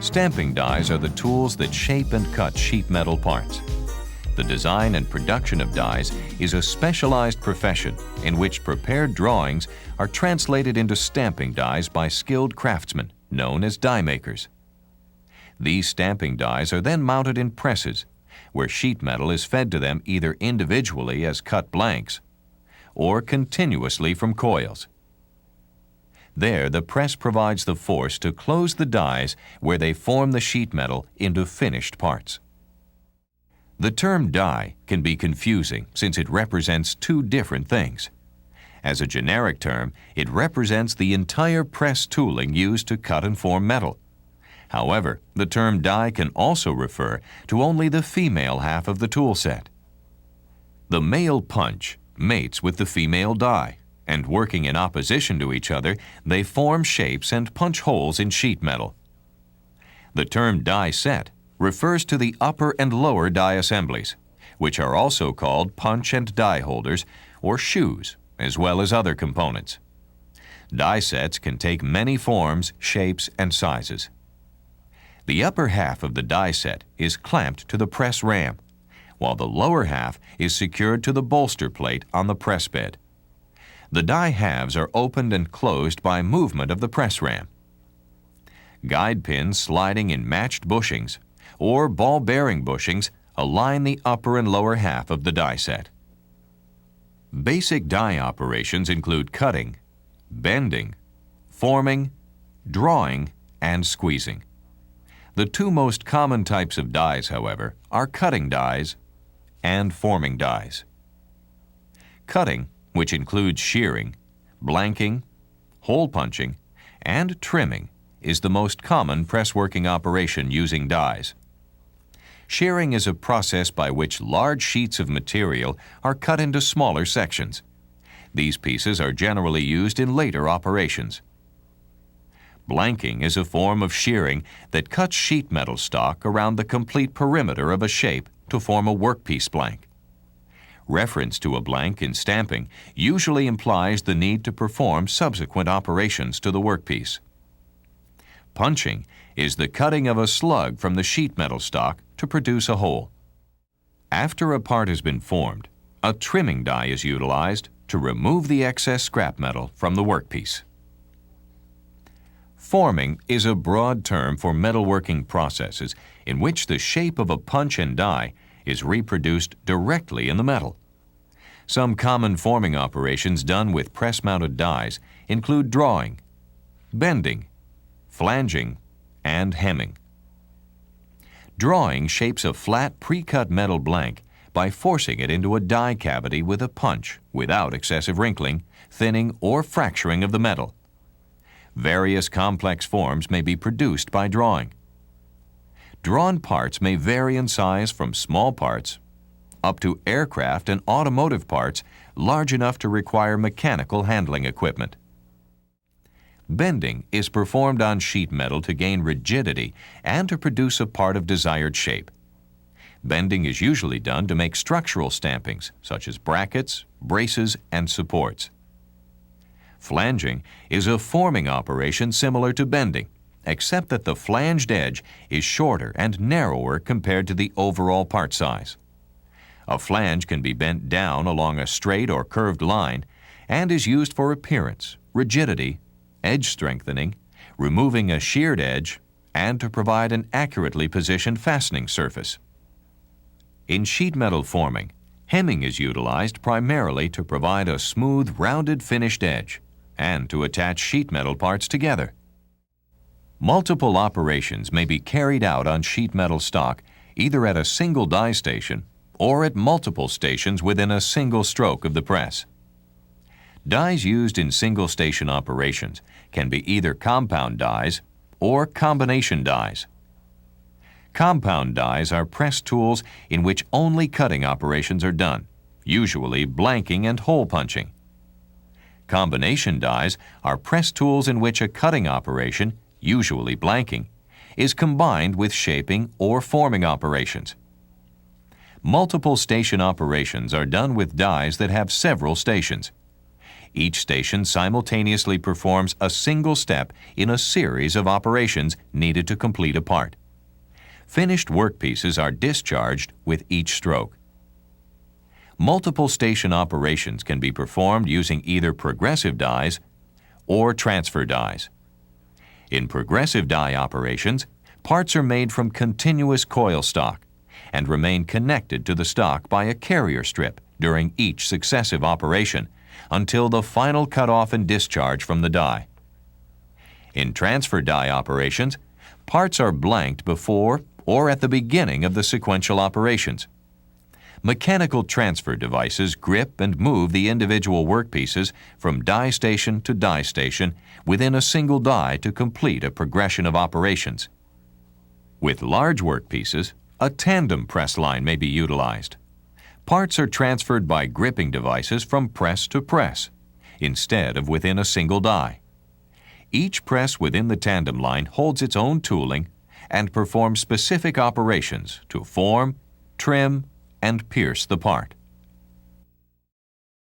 Stamping dies are the tools that shape and cut sheet metal parts. The design and production of dies is a specialized profession in which prepared drawings are translated into stamping dies by skilled craftsmen known as die makers. These stamping dies are then mounted in presses, where sheet metal is fed to them either individually as cut blanks or continuously from coils. There, the press provides the force to close the dies where they form the sheet metal into finished parts. The term die can be confusing since it represents two different things. As a generic term, it represents the entire press tooling used to cut and form metal. However, the term die can also refer to only the female half of the tool set. The male punch mates with the female die, and working in opposition to each other, they form shapes and punch holes in sheet metal. The term die set refers to the upper and lower die assemblies, which are also called punch and die holders or shoes, as well as other components. Die sets can take many forms, shapes, and sizes. The upper half of the die set is clamped to the press ram, while the lower half is secured to the bolster plate on the press bed. The die halves are opened and closed by movement of the press ram. Guide pins sliding in matched bushings or ball bearing bushings align the upper and lower half of the die set. Basic die operations include cutting, bending, forming, drawing, and squeezing. The two most common types of dies, however, are cutting dies and forming dies. Cutting, which includes shearing, blanking, hole punching, and trimming, is the most common press-working operation using dies. Shearing is a process by which large sheets of material are cut into smaller sections. These pieces are generally used in later operations. Blanking is a form of shearing that cuts sheet metal stock around the complete perimeter of a shape to form a workpiece blank. Reference to a blank in stamping usually implies the need to perform subsequent operations to the workpiece. Punching is the cutting of a slug from the sheet metal stock to produce a hole. After a part has been formed, a trimming die is utilized to remove the excess scrap metal from the workpiece. Forming is a broad term for metalworking processes in which the shape of a punch and die is reproduced directly in the metal. Some common forming operations done with press-mounted dies include drawing, bending, flanging, and hemming. Drawing shapes a flat pre-cut metal blank by forcing it into a die cavity with a punch without excessive wrinkling, thinning, or fracturing of the metal. Various complex forms may be produced by drawing. Drawn parts may vary in size from small parts up to aircraft and automotive parts large enough to require mechanical handling equipment. Bending is performed on sheet metal to gain rigidity and to produce a part of desired shape. Bending is usually done to make structural stampings such as brackets, braces, and supports. Flanging is a forming operation similar to bending, except that the flanged edge is shorter and narrower compared to the overall part size. A flange can be bent down along a straight or curved line and is used for appearance, rigidity, edge strengthening, removing a sheared edge, and to provide an accurately positioned fastening surface. In sheet metal forming, hemming is utilized primarily to provide a smooth, rounded finished edge and to attach sheet metal parts together. Multiple operations may be carried out on sheet metal stock either at a single die station or at multiple stations within a single stroke of the press. Dies used in single-station operations can be either compound dies or combination dies. Compound dies are press tools in which only cutting operations are done, usually blanking and hole punching. Combination dies are press tools in which a cutting operation, usually blanking, is combined with shaping or forming operations. Multiple station operations are done with dies that have several stations. Each station simultaneously performs a single step in a series of operations needed to complete a part. Finished workpieces are discharged with each stroke. Multiple station operations can be performed using either progressive dies or transfer dies. In progressive die operations, parts are made from continuous coil stock and remain connected to the stock by a carrier strip during each successive operation until the final cutoff and discharge from the die. In transfer die operations, parts are blanked before or at the beginning of the sequential operations. Mechanical transfer devices grip and move the individual workpieces from die station to die station within a single die to complete a progression of operations. With large workpieces, a tandem press line may be utilized. Parts are transferred by gripping devices from press to press, instead of within a single die. Each press within the tandem line holds its own tooling and performs specific operations to form, trim, and pierce the part.